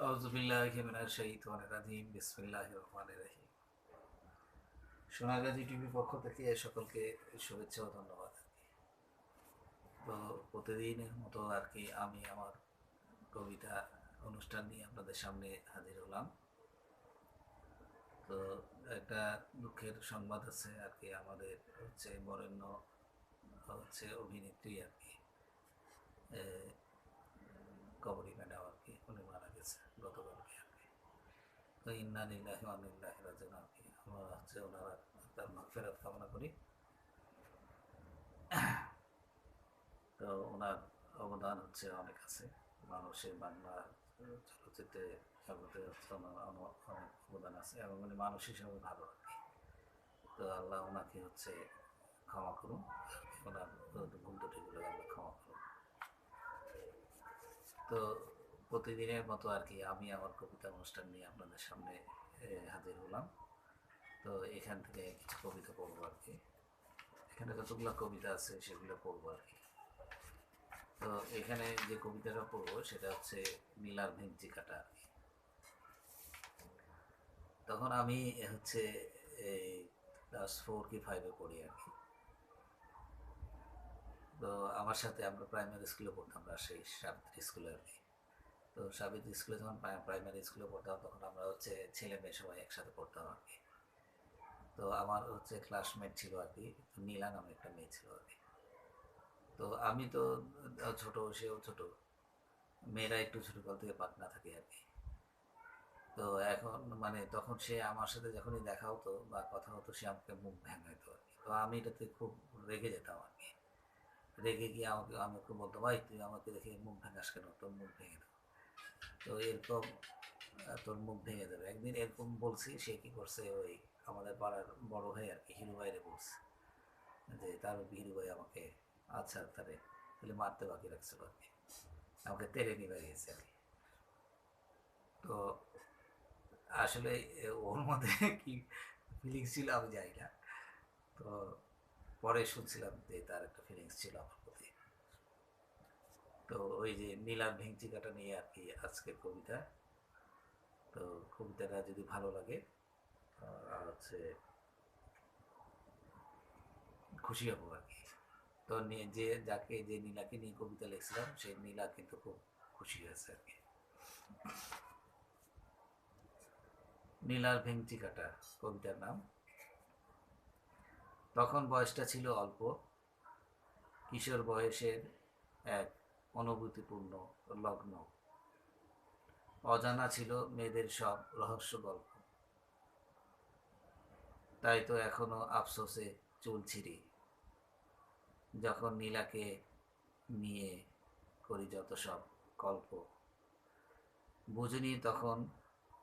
আউযুবিল্লাহি মিনাশ শাইতানির রাজিম বিসমিল্লাহির রহমানির রহিম। সোনাগাজী টিভির পক্ষ থেকে সকলকে শুভেচ্ছা ও ধন্যবাদ। তো প্রতিদিনের মতো আর কি আমি আমার কবিতা অনুষ্ঠান নিয়ে আপনাদের সামনে হাজির হলাম। তো একটা দুঃখের সংবাদ আছে আর কি, আমাদের হচ্ছে বরেণ্য অভিনেত্রী আর কি কবরী ম্যাডাম আর কি উনি মারা গেছে গতকালকে আর কি। তো ইন্না লিল্লাহি ওয়া ইন্না ইলাইহি রাজিউন আর কি, আমরা হচ্ছে ওনার তার মাগফিরাত কামনা করি। তো ওনার অবদান হচ্ছে অনেক আছে মানুষের বাংলা চলচ্চিত্রে জগতে হচ্ছে ওনার অনেক অবদান আছে এবং উনি মানুষ হিসাবে ভালো আর কি। তো আল্লাহ ওনাকে হচ্ছে ক্ষমা করুন, ওনার ভুল ত্রুটিগুলো আল্লাহ ক্ষমা করুন। তো প্রতিদিনের মতো আর কি আমি আমার কবিতা অনুষ্ঠান নিয়ে আপনাদের সামনে হাজির হলাম। তো এখান থেকে কিছু কবিতা পড়বো আর কি। এখানে যতগুলো কবিতা আছে সেগুলো পড়বো আর কি। তো এখানে যে কবিতাটা পড়বো সেটা হচ্ছে নীলার ভেঞ্চি কাটা আর কি। তখন আমি হচ্ছে এই ক্লাস 4 কি 5-এ পড়ি আর কি। তো আমার সাথে আমরা প্রাইমারি স্কুলে পড়তাম, রাজশাহী সাবিত্রী স্কুলে আর কি। তো সাবিত্রী স্কুলে যখন প্রাইমারি স্কুলে পড়তাম তখন আমরা হচ্ছে ছেলে মেয়ে সবাই একসাথে পড়তাম আর কি। তো আমার হচ্ছে ক্লাসমেট ছিল আর কি, নীলা নামে একটা মেয়ে ছিল আর কি। তো আমি তো ছোট, সেও ছোট, মেয়েরা একটু ছোটকাল থেকে পাকনা থাকে আর কি। তো এখন মানে তখন সে আমার সাথে যখনই দেখা হতো বা কথা হতো সে আমাকে মুখ ভেঙাইতো আর কি। তো আমি এটাতে খুব রেগে যেতাম আর কি। রেগে গিয়ে আমাকে বলতো, ভাই তুই আমাকে দেখে মুখ ভেঙাস কেন, তোর মুখ ভেঙে দেবো। তো এরকম তোর মুখ ভেঙে দেবে একদিন এরকম বলছি। সে কি করছে, ওই আমাদের পাড়ার বড় ভাই আর কি, হিরু ভাইরে বলছে যে তার হিরু ভাই আমাকে আচ্ছা তাহলে তাহলে মারতে বাকি রাখছিল আর কি, আমাকে তেড়ে নিয়ে গেছে আর কি। তো আসলে ওর মধ্যে কি ফিলিংস ছিল আমি জানি না। তো পরে শুনছিলাম যে তার একটা ফিলিংস ছিল আমার প্রতি। তো ওই যে নীলার ভেঙচি কাটা নিয়ে আর কি আজকের কবিতা। তো কবিতাটা যদি ভালো লাগে হচ্ছে খুশি হবো আর কি। তো যে যাকে যে নীলাকে নিয়ে কবিতা লিখছিলাম সেই নীলা কিন্তু খুব খুশি হয়েছে আর কি। নীলার ভেঙচি কাটা কবিতার নাম। তখন বয়সটা ছিল অল্প, কিশোর বয়সের এক অনুভূতিপূর্ণ লগ্ন। অজানা ছিল মেয়েদের সব রহস্য গল্প। তাই তো এখনো আফসোসে চুল ছিঁড়ি যখন নীলাকে নিয়ে করি যত সব গল্প। বুঝিনি তখন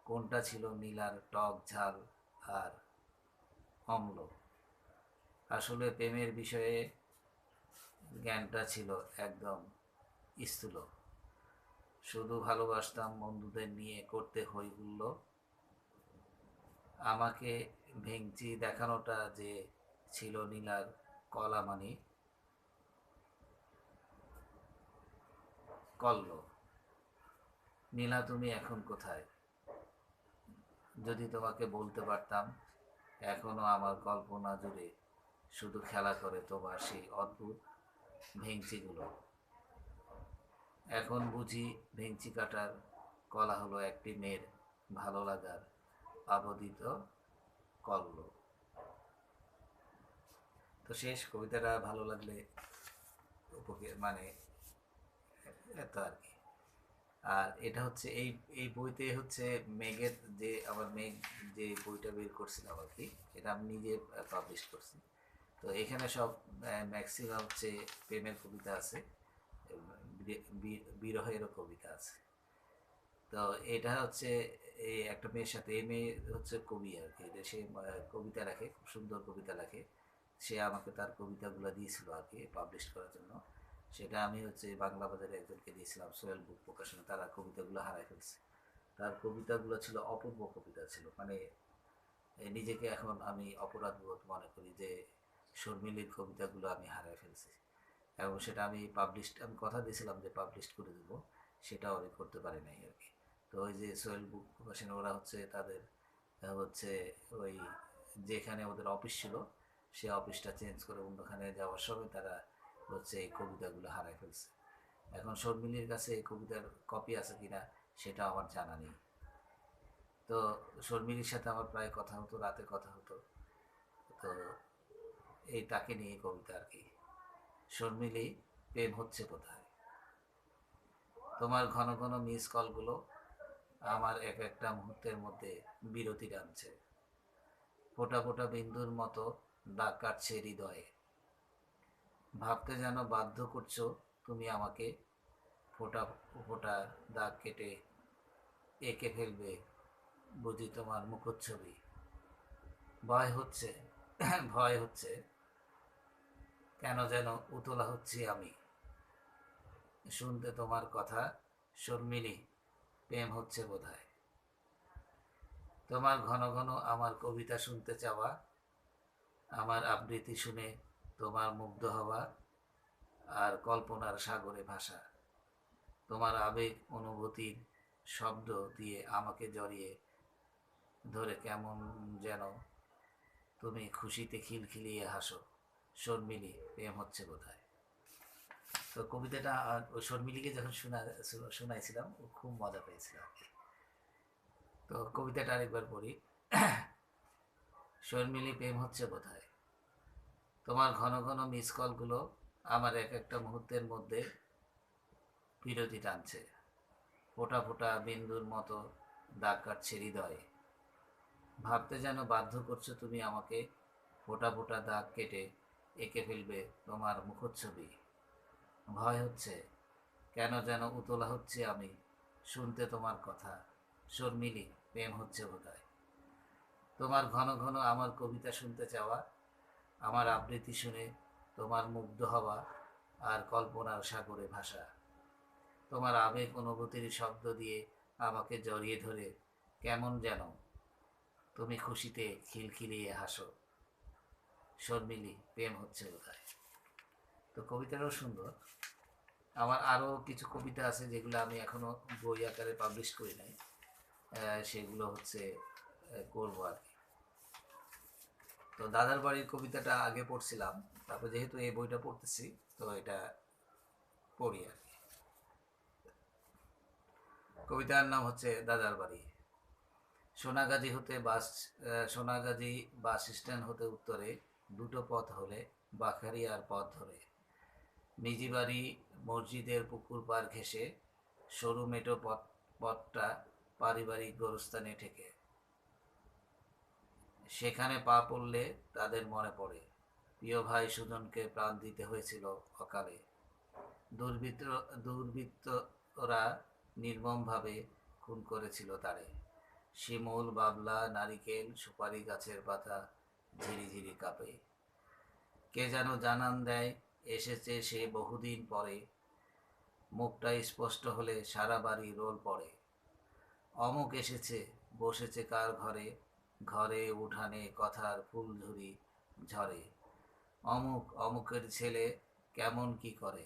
কোনটা ছিল নীলার টক ঝাল আর অম্ল। আসলে প্রেমের বিষয়ে জ্ঞানটা ছিল একদম স্থূল। শুধু ভালোবাসতাম বন্ধুদের নিয়ে করতে হই হুল্লো। আমাকে ভেঙচি দেখানোটা যে ছিল নীলার কলামানি কল্ল। নীলা তুমি এখন কোথায়, যদি তোমাকে বলতে পারতাম। এখনো আমার কল্পনা জুড়ে শুধু খেলা করে তোমার সেই অদ্ভুত ভেঙচিগুলো। এখন বুঝি ভেঙচি কাটার কলা হলো একটি মেয়ের ভালো লাগার আবদিত কল্ল। তো শেষ কবিতাটা ভালো লাগলে মানে এত আর কি। আর এটা হচ্ছে এই এই বইতে হচ্ছে মেঘের যে আমার মেঘ যে বইটা বের করছিলাম আর কি, এটা আমি নিজে পাবলিশ করছি। তো এখানে সব ম্যাক্সিমাম হচ্ছে প্রেমের কবিতা আছে, বিরহেরও কবিতা আছে। তো এটা হচ্ছে এই একটা মেয়ের সাথে, এই মেয়ে হচ্ছে কবি আর কি, সে কবিতা লেখে, খুব সুন্দর কবিতা লেখে। সে আমাকে তার কবিতাগুলো দিয়েছিল আর কি পাবলিশ করার জন্য। সেটা আমি হচ্ছে বাংলা বাজারে একজনকে দিয়েছিলাম, সোহেল বুক প্রকাশনে, তারা কবিতাগুলো হারাই ফেলছে। তার কবিতাগুলো ছিল অপূর্ব কবিতা ছিল, মানে নিজেকে এখন আমি অপরাধ বোধ মনে করি যে শর্মিলীর কবিতাগুলো আমি হারাই ফেলছি। এবং সেটা আমি কথা দিয়েছিলাম যে পাবলিশ করে দেবো, সেটাও আমি করতে পারি নাই আর কি। তো ওই যে সোহেল বুক প্রকাশনী ওরা হচ্ছে তাদের হচ্ছে ওই যেখানে ওদের অফিস ছিল সে অফিসটা চেঞ্জ করে অন্যখানে যাওয়ার সময় তারা হচ্ছে এই কবিতাগুলো হারায় ফেলছে। এখন শর্মিলীর কাছে এই কবিতার কপি আছে কিনা সেটা আমার জানা নেই। তো শর্মিলীর সাথে আমার প্রায় কথা হতো, রাতে কথা হতো। তো এই তাকে নিয়ে কবিতা আর কি। শর্মিলী, প্রেম হচ্ছে কোথায়? তোমার ঘন ঘন মিস কলগুলো আমার এক একটা মুহূর্তের মধ্যে বিরতি টানছে। ফোঁটা ফোঁটা বিন্দুর মতো দাগ কাটছে হৃদয়ে। ভাবতে যেন বাধ্য করছো তুমি আমাকে, ফোঁটা ফোঁটা দাগ কেটে এঁকে ফেলবে বুঝি তোমার মুখচ্ছবি। ভয় হচ্ছে, ভয় হচ্ছে, কেন যেন উতলা হচ্ছি আমি শুনতে তোমার কথা। শর্মিলী, প্রেম হচ্ছে বোধহয়। তোমার ঘন ঘন আমার কবিতা শুনতে চাওয়া, আমার আবৃত্তি শুনে তোমার মুগ্ধ হওয়া, আর কল্পনার সাগরে ভাসা। তোমার আবেগ অনুভূতির শব্দ দিয়ে আমাকে জড়িয়ে ধরে কেমন যেন তুমি খুশিতে খিলখিলিয়ে হাসো। শর্মিলী, প্রেম হচ্ছে বোধহয়। তো কবিতাটা ওই শর্মিলীকে যখন শোনাইছিলাম ও খুব মজা পেয়েছিল আর কি। তো কবিতাটা আরেকবার পড়ি। শর্মিলী, প্রেম হচ্ছে বোধহয়। তোমার ঘন ঘন মিস কলগুলো আমার এক একটা মুহূর্তের মধ্যে বিরতি টানছে। ফোঁটা ফোঁটা বিন্দুর মতো দাগ কাটছে হৃদয়ে। ভাবতে যেন বাধ্য করছো তুমি আমাকে, ফোঁটা ফোঁটা দাগ কেটে এঁকে ফেলবে তোমার মুখচ্ছবি। ভয় হচ্ছে, কেন যেন উতলা হচ্ছে আমি শুনতে তোমার কথা। শর্মিলী, প্রেম হচ্ছে বোধহয়। তোমার ঘন ঘন আমার কবিতা শুনতে চাওয়া, আমার আবৃত্তি শুনে তোমার মুগ্ধ হওয়া, আর কল্পনার সাগরে ভাসা। তোমার আবেগ অনুভূতির শব্দ দিয়ে আমাকে জড়িয়ে ধরে কেমন যেন তুমি খুশিতে খিলখিলিয়ে হাসো। শর্মিলী, প্রেম হচ্ছে বোধহয়। তো কবিতাটাও সুন্দর। আমার আরও কিছু কবিতা আছে যেগুলো আমি এখনো বই আকারে পাবলিশ করি নাই। সেগুলো হচ্ছে করবো আর কি। তো দাদার বাড়ির কবিতাটা আগে পড়ছিলাম, তারপর যেহেতু এই বইটা পড়তেছি তো এটা পড়ি আর কি। কবিতার নাম হচ্ছে দাদার বাড়ি। সোনাগাজী হতে বাস সোনাগাজী বাস স্ট্যান্ড হতে উত্তরে দুটো পথ হলে বাখারিয়ার পথ ধরে মিজিবাড়ি মসজিদের পুকুর পার ঘেঁষে সরু মেটো পথটা পারিবারিক গোরস্থানে ঠেকে। সেখানে পা পড়লে তাদের মনে পড়ে প্রিয় ভাই সুজনকে প্রাণ দিতে হয়েছিল অকালে। দুর্বৃত্ত দুর্বৃত্তরা নির্মমভাবে খুন করেছিল তারে। শিমুল, বাবলা, নারিকেল, সুপারি গাছের পাতা ঝিরিঝিরি কাঁপে। কে যেন জানান দেয় এসেছে সে বহুদিন পরে। মুখটা স্পষ্ট হলে সারা বাড়ি রোল পড়ে। অমুক এসেছে, বসেছে কার ঘরে, ঘরে উঠানে কথার ফুলঝুরি ঝরে। অমুক অমুকের ছেলে কেমন কি করে,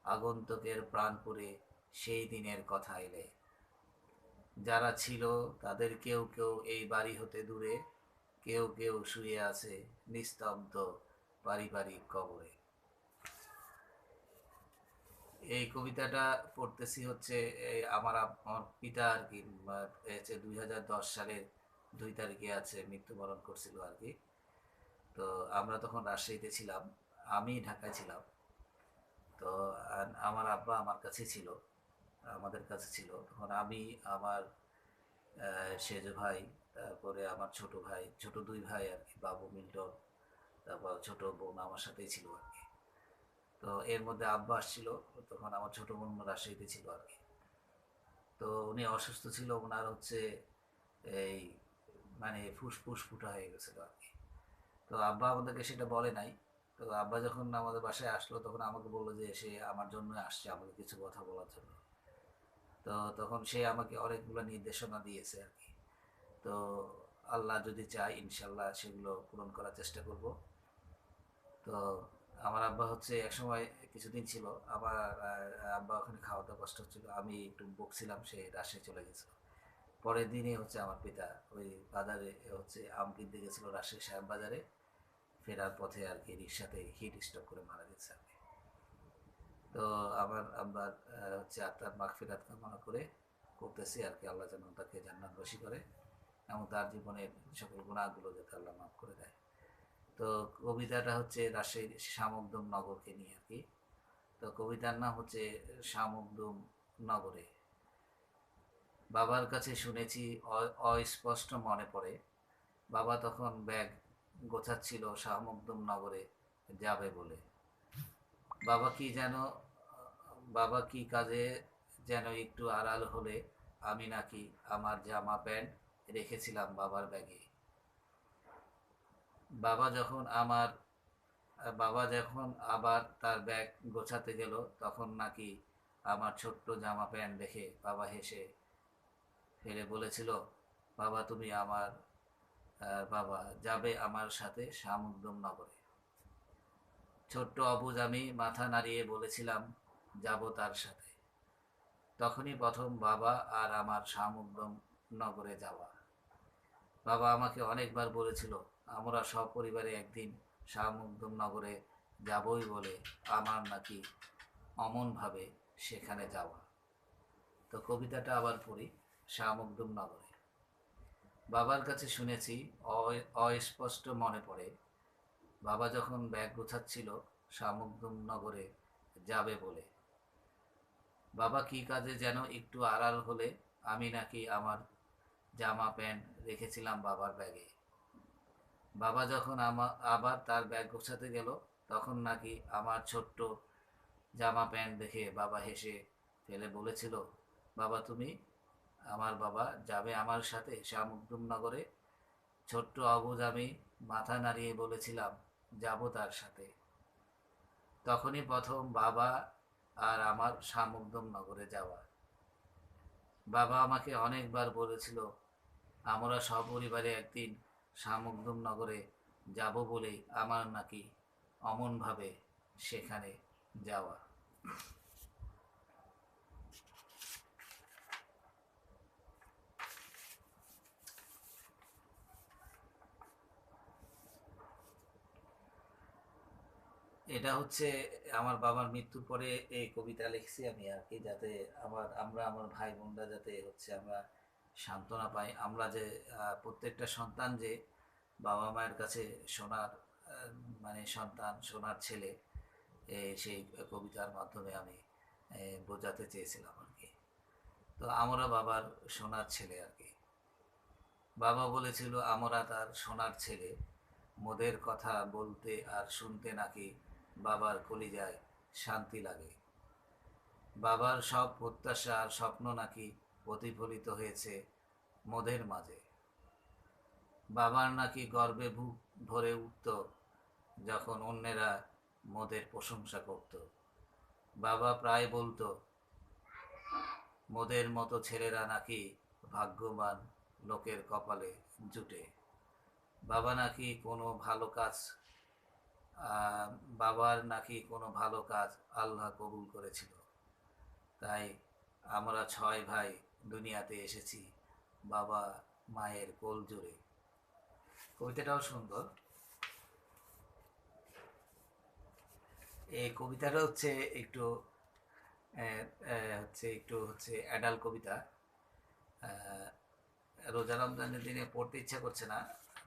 আগন্তুকের প্রাণ পুড়ে সেই দিনের কথা এলে। যারা ছিল তাদের কেউ কেউ এই বাড়ি হতে দূরে, কেউ কেউ শুয়ে আছে নিস্তব্ধ পারিবারিক কবরে। এই কবিতাটা পড়তেছি হচ্ছে আমার পিতা আর কি 2010 সালের 2 তারিখে আছে মৃত্যুবরণ করছিল আর কি। তো আমরা তখন রাজশাহীতে ছিলাম, আমি ঢাকায় ছিলাম। তো আমার আব্বা আমার কাছে ছিল, আমাদের কাছে ছিল তখন। আমি, আমার সেজ ভাই, তারপরে আমার ছোট ভাই, ছোট 2 ভাই আর কি, বাবু, মিল্টন, তারপর ছোট বোন আমার সাথেই ছিল আর কি। তো এর মধ্যে আব্বা আসছিল, তখন আমার ছোট বোন রাজশাহীতে ছিল আর কি। তো উনি অসুস্থ ছিল, ওনার হচ্ছে এই মানে ফুসফুস ফুটা হয়ে গেছিল আর কি। তো আব্বা আমাদেরকে সেটা বলে নাই। তো আব্বা যখন আমাদের বাসায় আসলো তখন আমাকে বললো যে সে আমার জন্য আসছে, আমাকে কিছু কথা বলার জন্য। তো তখন সে আমাকে অনেকগুলো নির্দেশনা দিয়েছে আর কি। তো আল্লাহ যদি চায় ইনশাল্লাহ সেগুলো পূরণ করার চেষ্টা করব। তো আমার আব্বা হচ্ছে একসময় কিছুদিন ছিল, আমার আব্বা ওখানে খাওয়া দাওয়া কষ্ট হচ্ছিল, আমি একটু বকছিলাম, সে রাজশাহী চলে গেছিল। পরের দিনই হচ্ছে আমার পিতা ওই বাজারে হচ্ছে আম কিনতে গেছিল রাজশাহী শ্যাম বাজারে, ফেরার পথে আর কি রিক্সাতে হিট স্ট্রোক করে মারা গেছে আর কি। তো আমার আব্বার হচ্ছে আত্মার মাগফিরাত কামনা করে করতেছি আর কি, আল্লাহ যেন তাকে জান্নাতবাসী করে এবং তার জীবনের সকল গুণাগুলো যাতে আল্লাহ মাফ করে দেয়। তো কবিতাটা হচ্ছে রাজশাহীর শামুকদম নগরকে নিয়ে আর কি। তো কবিতার নাম হচ্ছে শামুকদম নগরে। বাবার কাছে শুনেছি অস্পষ্ট মনে পড়ে, বাবা তখন ব্যাগ গোছাচ্ছিল শামুকদম নগরে যাবে বলে। বাবা কি যেন বাবা কি কাজে যেন একটু আড়াল হলে আমি নাকি আমার জামা প্যান্ট রেখেছিলাম বাবার ব্যাগে। বাবা যখন আমার বাবা যখন আবার তার ব্যাগ গোছাতে গেল তখন নাকি আমার ছোট্ট জামা প্যান্ট দেখে বাবা হেসে ফেলে বলেছিল, বাবা তুমি আমার বাবা যাবে আমার সাথে শামুকদম নগরে। ছোট্ট অবুজ আমি মাথা নাড়িয়ে বলেছিলাম যাব তার সাথে। তখনই প্রথম বাবা আর আমার শামুকদম নগরে যাওয়া। বাবা আমাকে অনেকবার বলেছিল আমরা সপরিবারে একদিন শামুকদম নগরে যাবই বলে, আমার নাকি অমনভাবে সেখানে যাওয়া। তো কবিতাটা আবার পড়ি। শামুকদম নগরে। বাবার কাছে শুনেছি অস্পষ্ট মনে পড়ে, বাবা যখন ব্যাগ গোছাচ্ছিল শামুকদম নগরে যাবে বলে। বাবা কি কাজে যেন একটু আড়াল হলে আমি নাকি আমার জামা প্যান্ট রেখেছিলাম বাবার ব্যাগে। বাবা যখন আবার তার ব্যাগ গোছাতে গেল তখন নাকি আমার ছোট্ট জামা প্যান্ট দেখে বাবা হেসে ফেলে বলেছিল, বাবা তুমি আমার বাবা যাবে আমার সাথে শামুকদম নগরে। ছোট্ট অবুজ আমি মাথা নাড়িয়ে বলেছিলাম যাব তার সাথে। তখনই প্রথম বাবা আর আমার শামুকদম নগরে যাওয়া। বাবা আমাকে অনেকবার বলেছিল আমরা সপরিবারে একদিন শামুকদম নগরে যাব বলেই আমার নাকি অমনভাবে সেখানে যাওয়া। এটা হচ্ছে আমার বাবার মৃত্যুর পরে এই কবিতা লিখছি আমি আর কি, যাতে আমার ভাই বোনরা যাতে হচ্ছে আমরা সান্ত্বনা পাই। আমরা যে প্রত্যেকটা সন্তান যে বাবা মায়ের কাছে সোনার মানে সন্তান, সোনার ছেলে, সেই কবিতার মাধ্যমে আমি বোঝাতে চেয়েছিলাম আর কি। তো আমরা বাবার সোনার ছেলে আর কি। বাবা বলেছিল আমরা তার সোনার ছেলে, মোদের কথা বলতে আর শুনতে নাকি বাবার কলিজায় শান্তি লাগে। বাবার সব প্রত্যাশা আর স্বপ্ন নাকি প্রতিফলিত হয়েছে মোদের মাঝে। বাবার নাকি গর্বে বুক ভরে উঠত যখন অন্যেরা মোদের প্রশংসা করত। বাবা প্রায় বলতো মোদের মতো ছেলেরা নাকি ভাগ্যবান লোকের কপালে জুটে। বাবা নাকি কোনো ভালো কাজ আহ, বাবার নাকি কোনো ভালো কাজ আল্লাহ কবুল করেছিল, তাই আমরা 6 ভাই দুনিয়াতে এসেছি বাবা মায়ের কোল জুড়ে। কবিতাটাও সুন্দর। এই কবিতাটা হচ্ছে একটু হচ্ছে অ্যাডাল্ট কবিতা। আহ, রোজা রমজানের দিনে পড়তে ইচ্ছা করছে না,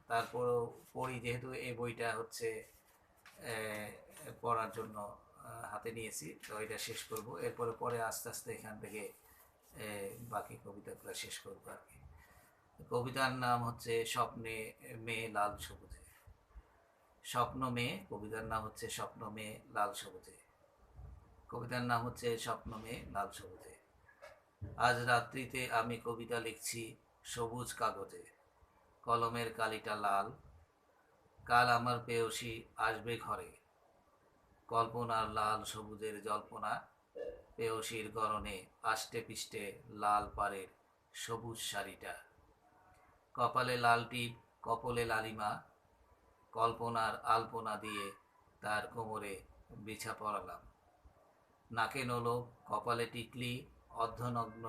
তারপরও পড়ি যেহেতু এই বইটা হচ্ছে পড়ার জন্য হাতে নিয়েছি, তো এটা শেষ করব, এরপরে পরে আস্তে আস্তে এখান থেকে বাকি কবিতাগুলো শেষ করবো আর কি। কবিতার নাম হচ্ছে স্বপ্নে মেয়ে লাল সবুজে। স্বপ্ন মেয়ে, কবিতার নাম হচ্ছে স্বপ্ন মেয়ে লাল সবুজে। কবিতার নাম হচ্ছে স্বপ্ন মেয়ে লাল সবুজে। আজ রাত্রিতে আমি কবিতা লিখছি সবুজ কাগজে, কলমের কালিটা লাল। কাল আমার পেয়সী আসবে ঘরে, কল্পনার লাল সবুজের জল্পনা। পেয়সীর গরনে আষ্টে পিষ্টে লাল পাড়ের সবুজ শাড়িটা। কপালে লাল টিপ, কপলে লালিমা, কল্পনার আলপনা দিয়ে তার কোমরে বিছা পরালাম। নাকে নোলক, কপালে টিকলি, অর্ধনগ্ন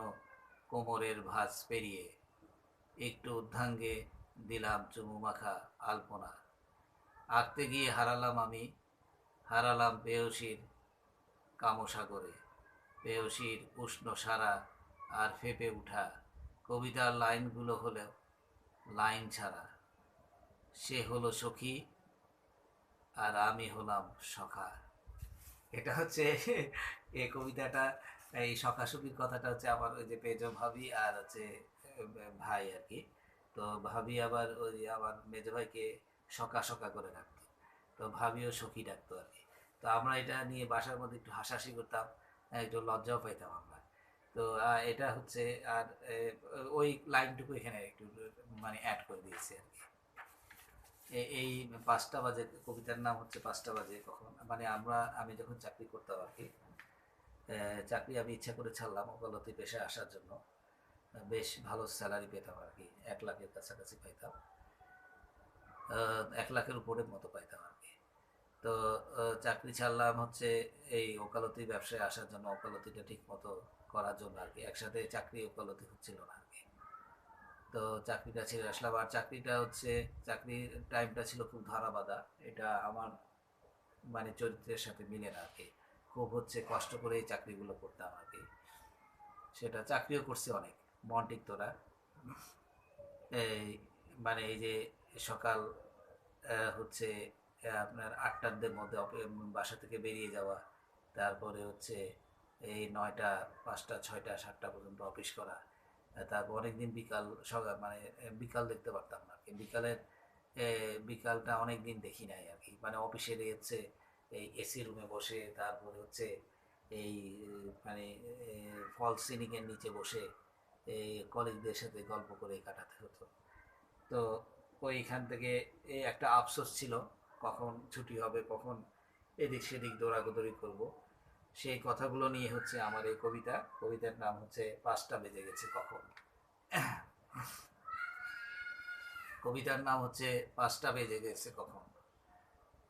কোমরের ভাঁজ পেরিয়ে একটু ঊর্ধ্বাঙ্গে দিলাম চুমু মাখা আলপনা। আঁকতে গিয়ে হারালাম পেয়সীর কামসাগরে, পেয়সীর উষ্ণ সারা আর ফেঁপে উঠা কবিতার লাইনগুলো হলো লাইন ছাড়া। সে হলো সখী আর আমি হলাম সখা। এটা হচ্ছে এই কবিতাটা, এই সখাসখির কথাটা হচ্ছে আমার ওই যে পেজ ভাবি আর হচ্ছে ভাই আর কি। তো ভাবি আবার ওই আমার মেজো ভাইকে সকা সকা করে রাখতো, তো ভাবিও সখী ডাকতো আর কি। তো আমরা এটা নিয়ে বাসার মধ্যে একটু হাসাহাসি করতাম, একটু লজ্জাও পাইতাম আমরা। তো এটা হচ্ছে আর ওই লাইনটুকু এখানে একটু মানে অ্যাড করে দিয়েছি আর কি। এই ৫টা বাজে কবিতার নাম হচ্ছে ৫টা বাজে কখন, মানে আমি যখন চাকরি করতাম আর কি, চাকরি আমি ইচ্ছা করে ছাড়লাম ওকালতি পেশায় আসার জন্য। বেশ ভালো স্যালারি পেতাম আর কি, ১ লাখের কাছাকাছি পাইতাম, ১ লাখের উপরের মতো পাইতাম আর কি। তো চাকরি ছাড়লাম হচ্ছে এই ওকালতি ব্যবসায় আসার জন্য, ওকালতিটা ঠিক মতো করার জন্য আর কি। একসাথে চাকরি ওকালতি হচ্ছিল না আর কি। তো চাকরিটা ছেড়ে আসলাম। আর চাকরিটা হচ্ছে চাকরির টাইমটা ছিল খুব ধারাবাধা। এটা আমার মানে চরিত্রের সাথে মিলে না আর কি। খুব হচ্ছে কষ্ট করে এই চাকরিগুলো করতাম আর কি। সেটা চাকরিও করছি অনেক, মন টিকতো না। এই মানে এই যে সকাল হচ্ছে আপনার ৮টার মধ্যে বাসা থেকে বেরিয়ে যাওয়া, তারপরে হচ্ছে এই ৯টা ৫টা ৬টা ৭টা পর্যন্ত অফিস করা, তারপর অনেকদিন বিকাল সকাল মানে বিকাল দেখতে পারতাম না আর কি। বিকালটা অনেক দিন দেখি নাই আর কি। মানে অফিসের হচ্ছে এই এসি রুমে বসে, তারপরে হচ্ছে এই মানে ফল সিলিংয়ের নিচে বসে এই কলিগদের সাথে গল্প করে কাটাতে হতো। তো ওইখান থেকে এই একটা আফসোস ছিল, কখন ছুটি হবে, কখন এদিক সেদিক দৌড়াদৌড়ি করব। সেই কথাগুলো নিয়ে হচ্ছে আমার এই কবিতার নাম হচ্ছে ৫টা বেজে গেছে কখন। কবিতার নাম হচ্ছে ৫টা বেজে গেছে কখন।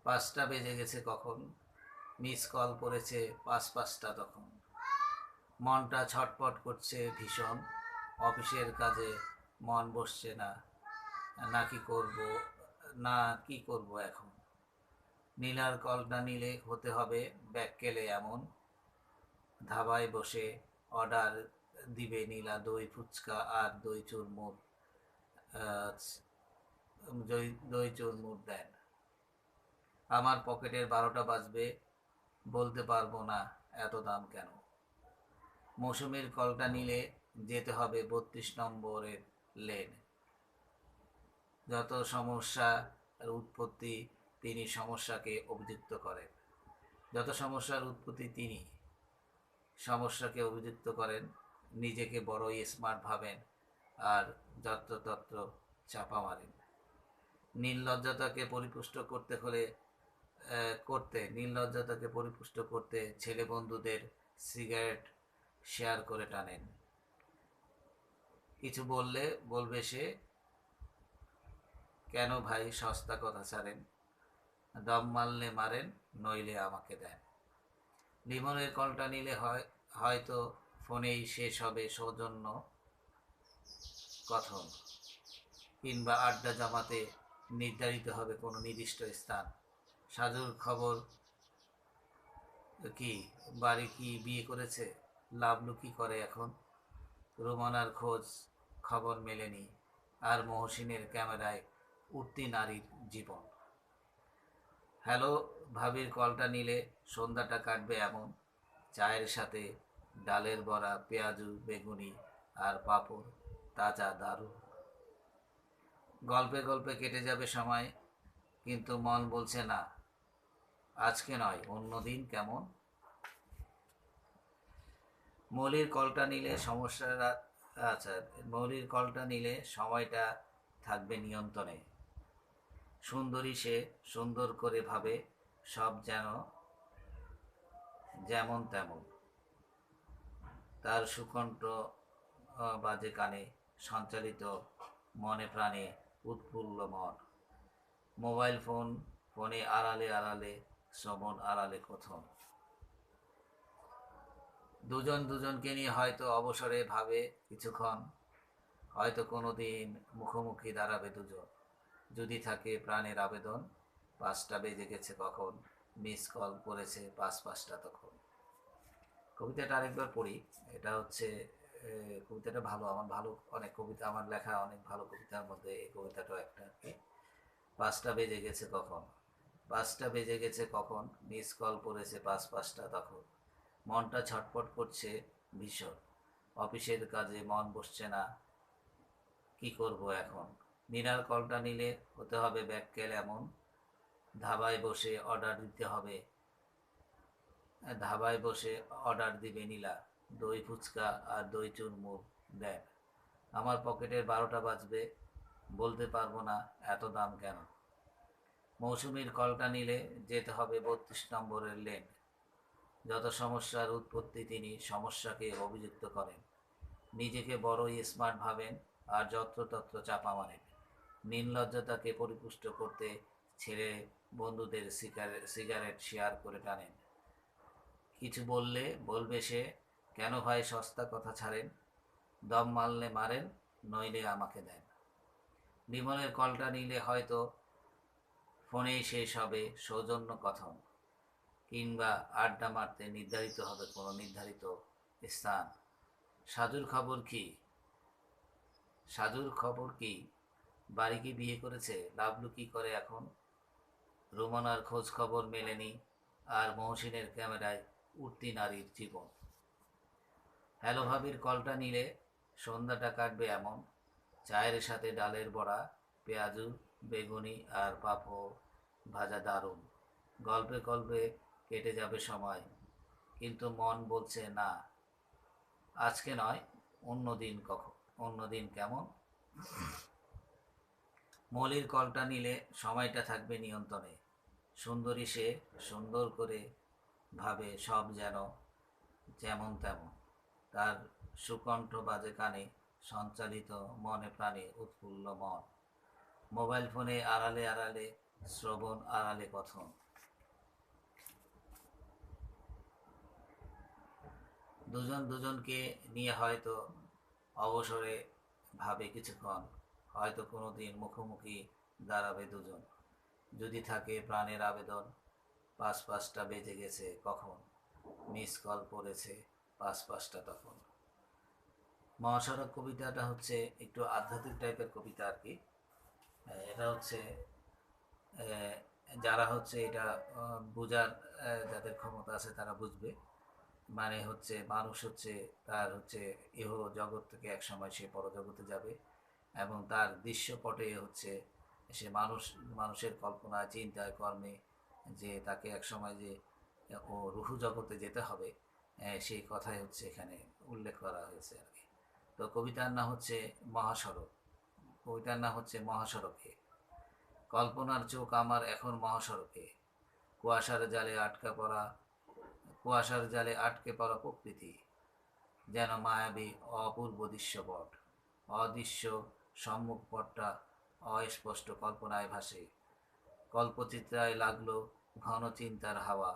৫টা বেজে গেছে কখন, মিস কল করেছে ৫টা তখন। মনটা ছটপট করছে ভীষণ, অফিসের কাজে মন বসছে না, না কি করব না কি করব এখন। নীলার কলটা নিলে হতে হবে ব্যাককেলে এমন, ধাবায় বসে অর্ডার দিবে নীলা দই ফুচকা আর দই চুরমুর। দই চুরমুর দেন। আমার পকেটের ১২টা বাজবে, বলতে পারবো না এত দাম কেন। মৌসুমীর কলটা নিলে যেতে হবে ৩২ নম্বরের লেন। যত সমস্যার উৎপত্তি তিনি সমস্যাকে অভিযুক্ত করেন। যত সমস্যার উৎপত্তি তিনি সমস্যাকে অভিযুক্ত করেন, নিজেকে বড়ই স্মার্ট ভাবেন আর যত্রতত্র চাপা মারেন। নির্লজ্জতাকে পরিপুষ্ট করতে হলে নির্লজ্জতাকে পরিপুষ্ট করতে ছেলে বন্ধুদের সিগারেট শেয়ার করে টানেন। কিছু বলবে সে, কেন ভাই সস্তা কথা ছাড়েন, দম মারলে মারেন নইলে আমাকে দেন। লিমনের কলটা নিলে হয়তো ফোনেই শেষ হবে সৌজন্য কথন, কিংবা আড্ডা জমাতে নির্ধারিত হবে কোনো নির্দিষ্ট স্থান। সাজুর খবর কি, বাড়ি কি বিয়ে করেছে, লাভলু কি করে এখন, রোমানার খবর মেলেনি, আর মহসিনের ক্যামেরায় উঠতি নারীর জীবন। হ্যালো, ভাবির কলটা নিলে সন্ধ্যাটা কাটবে এমন, চায়ের সাথে ডালের বড়া, পেঁয়াজু, বেগুনি আর পাঁপড়, তাজা দারুণ। গল্পে গল্পে কেটে যাবে সময়, কিন্তু মন বলছে না আজকে নয় অন্যদিন কেমন। মৌলির কলটা নিলে মৌলির কলটা নিলে সময়টা থাকবে নিয়ন্ত্রণে। সুন্দরী সে সুন্দর করে ভাবে, সব যেন যেমন তেমন। তার সুকণ্ঠ বাজে কানে, সঞ্চালিত মনে প্রাণে উৎফুল্ল মন। মোবাইল ফোনে আড়ালে আড়ালে শ্রবণ আড়ালে কথন। দুজন দুজনকে নিয়ে হয়তো অবসরে ভাবে কিছুক্ষণ, হয়তো কোনো দিন মুখোমুখি দাঁড়াবে দুজন, যদি থাকে প্রাণের আবেদন। 5টা বেজে গেছে কখন, মিস কল করেছে 5টা তখন। কবিতাটা আরেকবার পড়ি। এটা হচ্ছে কবিতাটা ভালো, আমার ভালো অনেক কবিতা, আমার লেখা অনেক ভালো কবিতার মধ্যে এই কবিতাটাও একটা। 5টা বেজে গেছে কখন, 5টা বেজে গেছে কখন, মিস কল করেছে 5টা তখন। মনটা ছটফট করছে ভীষণ, অফিসের কাজে মন বসছে না, কি করব এখন। মীরার কলটা নিলে হতে হবে ব্যাককেল এমন, ধাবায় বসে অর্ডার দিতে হবে, ধাবায় বসে অর্ডার দিবে নীলা, দই ফুচকা আর দই চুরমুর দেন। আমার পকেটের 12টা বাজবে, বলতে পারবো না এত দাম কেন। মৌসুমীর কলটা নিলে যেতে হবে 32 নম্বরের লেন। যত সমস্যার উৎপত্তি তিনি সমস্যাকে অভিযুক্ত করেন, নিজেকে বড়ই স্মার্ট ভাবেন আর যত্রতত্র চাপা মারেন। নির্লজ্জতাকে পরিপুষ্ট করতে ছেড়ে বন্ধুদের সিগারেট শেয়ার করে টানেন। কিছু বললে বলবে সে, কেন ভাই সস্তা কথা ছাড়েন, দম মারলে মারেন, নইলে আমাকে দেন। বিমলের কলটা নিলে হয়তো ফোনেই শেষ হবে সৌজন্য কথন, কিংবা আড্ডা মারতে নির্ধারিত হবে কোনো নির্ধারিত স্থান। সাজুর খবর কি, সাজুর খবর কি, বাড়ি কি বিয়ে করেছে, লাভলু কি করে এখন। রোমানার খোঁজ খবর মেলেনি, আর মহসিনের ক্যামেরায় উঠতি নারীর জীবন। হ্যালো ভাবির কলটা নিলে সন্ধ্যাটা কাটবে এমন, চায়ের সাথে ডালের বড়া, পেঁয়াজু, বেগুনি আর পাঁপড় ভাজা দারুণ। গল্পে গল্পে কেটে যাবে সময়, কিন্তু মন বলছে না, আজকে নয়, অন্যদিন কখন, অন্যদিন কেমন। মলির কলটা নিলে সময়টা থাকবে নিয়ন্ত্রণে, সুন্দরী সে সুন্দর করে ভাবে সব যেন যেমন তেমন। তার সুকণ্ঠ বাজে কানে, সঞ্চালিত মনে প্রাণে উৎফুল্ল মন। মোবাইল ফোনে আড়ালে আড়ালে শ্রবণ আড়ালে কথন। দুজন দুজনকে নিয়ে হয়তো অবসরে ভাবে কিছুক্ষণ, হয়তো কোনো দিন মুখোমুখি দাঁড়াবে দুজন, যদি থাকে প্রাণের আবেদন। 5টা বেজে গেছে কখন, মিস কল পড়েছে 5টা তখন। মহাসড়ক কবিতাটা হচ্ছে একটু আধ্যাত্মিক টাইপের কবিতা আর কি। এটা হচ্ছে যারা হচ্ছে এটা বোঝার, যাদের ক্ষমতা আছে তারা বুঝবে। মানে হচ্ছে মানুষ হচ্ছে তার হচ্ছে ইহ জগৎ থেকে একসময় সে পরজগতে যাবে, এবং তার দৃশ্যপটে হচ্ছে সে মানুষের কল্পনা চিন্তায় কর্মে যে তাকে একসময় যে ও রুহু জগতে যেতে হবে, সেই কথাই হচ্ছে এখানে উল্লেখ করা হয়েছে আর কি। তো কবিতার নাম হচ্ছে মহাসড়ক, কবিতার নাম হচ্ছে মহাসড়কে। কল্পনার চোখ আমার এখন মহাসড়কে, কুয়াশার জালে আটকা পড়া, কুয়াশার জালে আটকে পড়া প্রকৃতি, যেন মায়াবী অপূর্ব দৃশ্যপট। অদৃশ্য সম্মুখপটটা অস্পষ্ট কল্পনায় ভাসে, কল্পচিত্রায় লাগলো ঘন চিন্তার হাওয়া,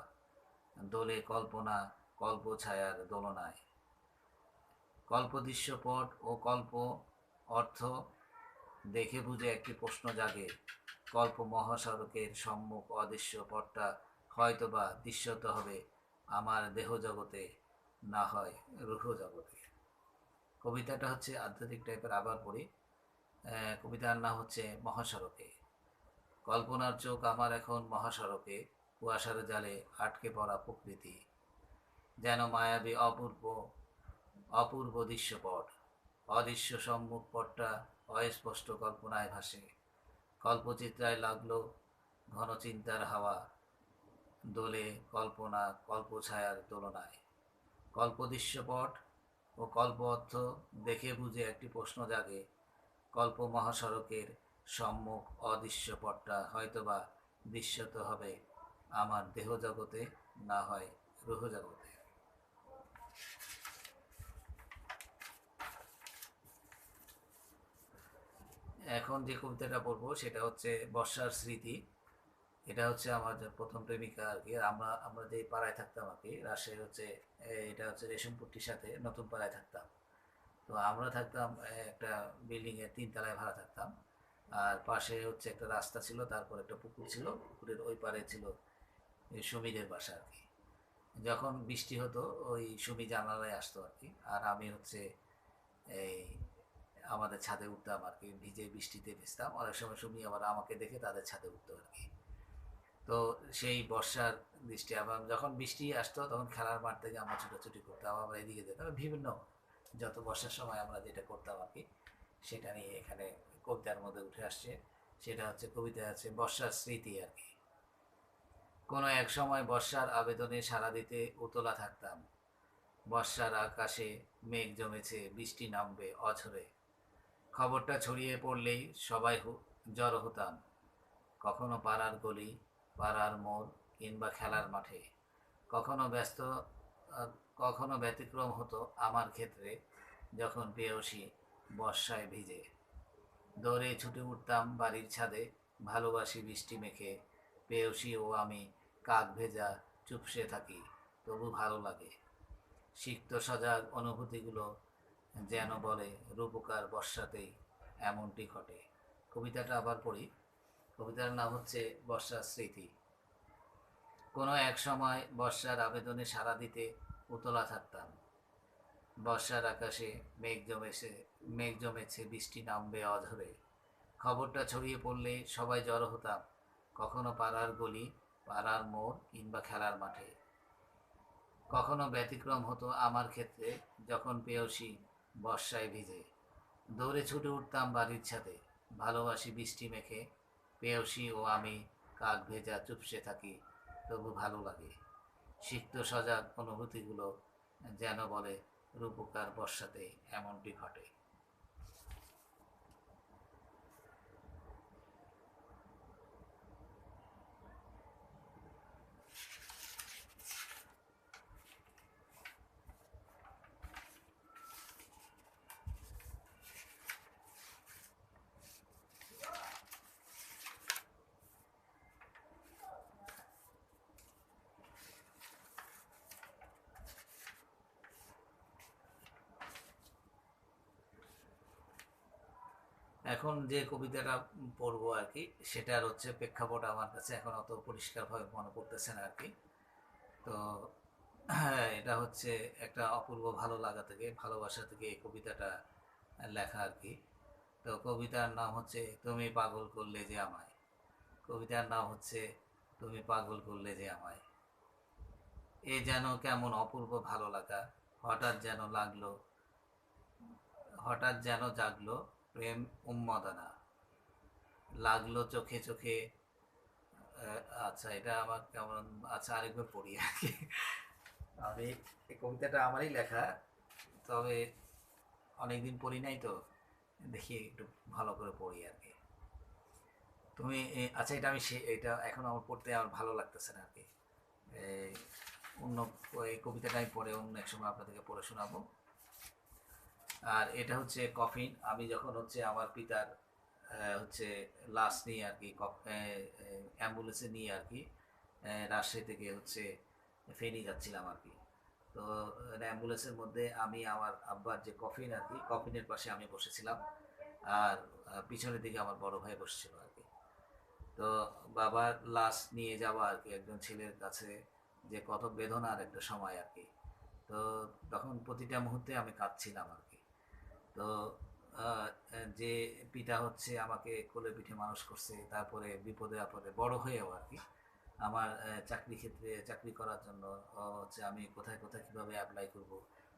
দোলে কল্পনা কল্প ছায়ার দোলনায়। কল্প দৃশ্যপট ও কল্প অর্থ দেখে বুঝে একটি প্রশ্ন জাগে, কল্প মহাসড়কের সম্মুখ অদৃশ্য পথটা হয়তোবা দৃশ্যত হবে আমার দেহ জগতে, না হয় রুহ জগতে। কবিতাটা হচ্ছে আধ্যাত্মিক টাইপের, আবার পড়ি। কবিতার নাম হচ্ছে মহাসড়কে। কল্পনার চোখ আমার এখন মহাসড়কে, কুয়াশার জালে আটকে পড়া প্রকৃতি, যেন মায়াবী অপূর্ব দৃশ্যপট। অদৃশ্য সম্মুখ পটটা অস্পষ্ট কল্পনায় ভাসে, কল্পচিত্রায় লাগলো ঘন চিন্তার হাওয়া, দোলে কল্পনা কল্প ছায়ার দোলনায়। কল্প দৃশ্যপট ও কল্প অর্থ দেখে বুঝে একটি প্রশ্ন জাগে, কল্প মহাসড়কের সম্মুখ অদৃশ্য পটটা হয়তোবা দৃশ্যত হবে আমার দেহ জগতে, না হয় রুহ জগতে। এখন যে কবিতাটা পড়বো সেটা হচ্ছে বর্ষার স্মৃতি। এটা হচ্ছে আমার যে প্রথম প্রেমিকা আর কি। আমরা আমরা যে পাড়ায় থাকতাম আর কি, রাজশাহীর হচ্ছে এটা হচ্ছে রেশমপট্টির সাথে নতুন পাড়ায় থাকতাম। তো আমরা থাকতাম একটা বিল্ডিংয়ের 3 তলায় ভাড়া থাকতাম। আর পাশে হচ্ছে একটা রাস্তা ছিল, তারপর একটা পুকুর ছিল, পুকুরের ওই পারে ছিল এই সুমিদের বাসা আর কি। যখন বৃষ্টি হতো ওই সুমি জানালায় আসতো আর কি, আর আমি হচ্ছে এই আমাদের ছাদে উঠতাম আর কি, ভিজে বৃষ্টিতে ভিজতাম। অনেক সময় সুমি আবার আমাকে দেখে তাদের ছাদে উঠতো আর কি। তো সেই বর্ষার বৃষ্টি, আবার যখন বৃষ্টি আসতো তখন খেলার মাঠ থেকে আমরা ছুটোছুটি করতাম, আমরা এদিকে যেতাম বিভিন্ন, যত বর্ষার সময় আমরা যেটা করতাম আর কি, সেটা নিয়ে এখানে কবিতার মধ্যে উঠে আসছে। সেটা হচ্ছে কবিতা আছে বর্ষার স্মৃতি আর কি। কোনো এক সময় বর্ষার আবেদনে সাড়া দিতে উতলা থাকতাম। বর্ষার আকাশে মেঘ জমেছে, বৃষ্টি নামবে অঝরে। খবরটা ছড়িয়ে পড়লেই সবাই জড়ো হতাম। কখনো পাড়ার গলি, পাড়ার মোড়, কিংবা খেলার মাঠে। কখনো ব্যস্ত কখনো ব্যতিক্রম হতো আমার ক্ষেত্রে, যখন পেয়সী বর্ষায় ভিজে। দৌড়ে ছুটে উঠতাম বাড়ির ছাদে, ভালোবাসি বৃষ্টি মেখে। পেয়সী ও আমি কাক ভেজা, চুপসে থাকি, তবু ভালো লাগে। সিক্ত সজাগ অনুভূতিগুলো যেন বলে রূপকার বর্ষাতেই এমনটি ঘটে। কবিতাটা আবার পড়ি। কবিতার নাম হচ্ছে বর্ষার স্মৃতি। কোনো এক সময় বর্ষার আবেদনে সাড়া দিতে উতলা থাকতাম। বর্ষার আকাশে মেঘ জমেছে, বৃষ্টি নামবে অঝরে। খবরটা ছড়িয়ে পড়লে সবাই জড়ো হতাম। কখনো পাড়ার গলি, পাড়ার মোড়, কিংবা খেলার মাঠে। কখনো ব্যতিক্রম হতো আমার ক্ষেত্রে, যখন পেয়সী বর্ষায় ভিজে। দৌড়ে ছুটে উঠতাম বাড়ির ছাদে, ভালোবাসি বৃষ্টি মেখে। পেয়সী ও আমি কাক ভেজা, চুপসে থাকি, তবু ভালো লাগে। সিক্ত সজাগ অনুভূতিগুলো যেন বলে রূপকার বর্ষাতে এমনটি ঘটে। এখন যে কবিতাটা পড়বো আর কি, সেটার হচ্ছে প্রেক্ষাপট আমার কাছে এখন অত পরিষ্কারভাবে মনে পড়তেছে না আর কি। তো হ্যাঁ, এটা হচ্ছে একটা অপূর্ব ভালো লাগা থেকে, ভালোবাসা থেকে এই কবিতাটা লেখা আর কি। তো কবিতার নাম হচ্ছে তুমি পাগল করলে যে আমায়। কবিতার নাম হচ্ছে তুমি পাগল করলে যে আমায়। এ যেন কেমন অপূর্ব ভালো লাগা, হঠাৎ যেন লাগলো, হঠাৎ যেন জাগলো প্রেম উন্মাদনা, লাগলো চোখে চোখে। আচ্ছা, এটা আমার কেমন, আচ্ছা আরেকবার পড়ি আর কি। আমি এই কবিতাটা আমারই লেখা, তবে অনেকদিন পড়ি নাই তো, দেখি একটু ভালো করে পড়ি আর কি। তুমি আচ্ছা, এটা আমি এটা এখন আমার পড়তে আমার ভালো লাগতেছে না আর কি। এই অন্য এই কবিতাটা আমি পড়ে অন্য এক সময় আপনাদেরকে পড়ে শোনাবো। আর এটা হচ্ছে কফিন। আমি যখন হচ্ছে আমার পিতার হচ্ছে লাশ নিয়ে আর কি, অ্যাম্বুলেন্সে নিয়ে আর কি রাজশাহী থেকে হচ্ছে ফেনী যাচ্ছিলাম আর কি। তো অ্যাম্বুলেন্সের মধ্যে আমি আমার আব্বার যে কফিন আর কি, কফিনের পাশে আমি বসেছিলাম। আর পিছনের দিকে আমার বড় ভাই বসেছিল আর কি। তো বাবার লাশ নিয়ে যাওয়া আর কি একজন ছেলের কাছে যে কত বেদনার একটা সময় আর কি। তো তখন প্রতিটা মুহূর্তে আমি কাঁদছিলাম আর কি। তো আহ, যে পিতা হচ্ছে আমাকে কোলে পিঠে মানুষ করছে, তারপরে বিপদে আপদে বড় হয়েও আর কি আমার চাকরি ক্ষেত্রে চাকরি করার জন্য হচ্ছে আমি কোথায় কোথায় কীভাবে অ্যাপ্লাই করব,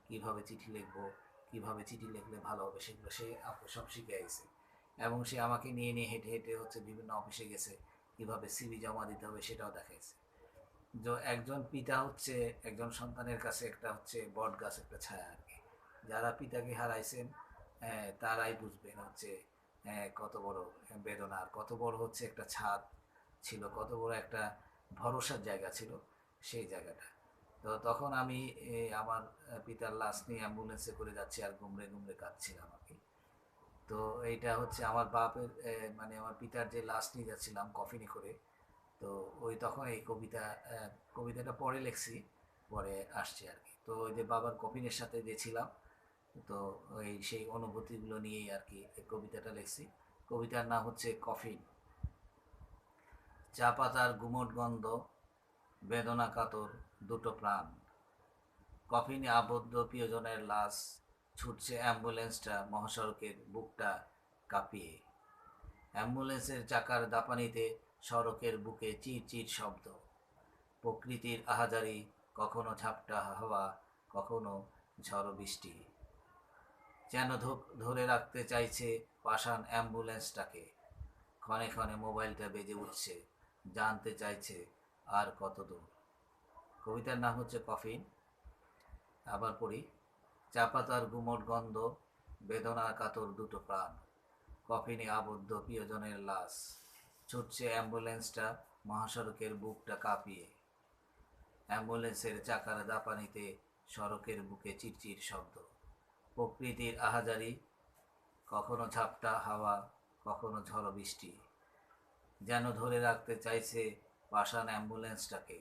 কীভাবে চিঠি লিখবো, কীভাবে চিঠি লিখলে ভালো হবে, সেগুলো সে আমাকে সব শিখে গেছে। এবং সে আমাকে নিয়ে নিয়ে হেঁটে হেঁটে হচ্ছে বিভিন্ন অফিসে গেছে, কীভাবে সিভি জমা দিতে হবে সেটাও দেখাইছে। যে একজন পিতা হচ্ছে একজন সন্তানের কাছে একটা হচ্ছে বট গাছ, একটা ছায়া আর কি। যারা পিতাকে হারাইছেন তারাই বুঝবেন হচ্ছে কত বড় বেদনা, আর কত বড় হচ্ছে একটা ছাদ ছিল, কত বড় একটা ভরসার জায়গা ছিল সেই জায়গাটা। তো তখন আমি আমার পিতার লাশ নিয়ে অ্যাম্বুলেন্সে করে যাচ্ছি আর গুমড়ে গুমড়ে কাঁদছিলাম আর কি। তো এইটা হচ্ছে আমার বাপের মানে আমার পিতার যে লাশ নিয়ে যাচ্ছিলাম কফিনে করে, তো ওই তখন এই কবিতাটা পরে লিখছি, পরে আসছে আর কি। তো ওই যে বাবার কফিনের সাথে যে ছিলাম, তো ওই সেই অনুভূতিগুলো নিয়েই আর কি এই কবিতাটা লিখছি। কবিতার নাম হচ্ছে কফিন। চা পাতার গুমট গন্ধ, বেদনা কাতর দুটো প্রাণ, কফিনে আবদ্ধ প্রিয়জনের লাশ, ছুটছে অ্যাম্বুলেন্সটা মহাসড়কের বুকটা কাঁপিয়ে, অ্যাম্বুলেন্সের চাকার দাপানিতে সড়কের বুকে চির চির শব্দ, প্রকৃতির আহাজারি, কখনো ঝাপটা হাওয়া, কখনো ঝড় বৃষ্টি, যেন ধরে রাখতে চাইছে পাষাণ অ্যাম্বুলেন্সটাকে, ক্ষণে ক্ষণে মোবাইলটা বেজে উঠছে, জানতে চাইছে আর কত দূর। কবিতার নাম হচ্ছে কফিন। আবার পড়ি। চা পাতার গুমট গন্ধ, বেদনা কাতর দুটো প্রাণ, কফিনে আবদ্ধ প্রিয়জনের লাশ, ছুটছে অ্যাম্বুলেন্সটা মহাসড়কের বুকটা কাঁপিয়ে, অ্যাম্বুলেন্সের চাকার দাপানিতে সড়কের বুকে চিরচির শব্দ, প্রকৃতির আহাজারি, কখনো ঝাপটা হাওয়া, কখনো ঝড় বৃষ্টি, যেন ধরে রাখতে চাইছে পাষাণ অ্যাম্বুলেন্সটাকে,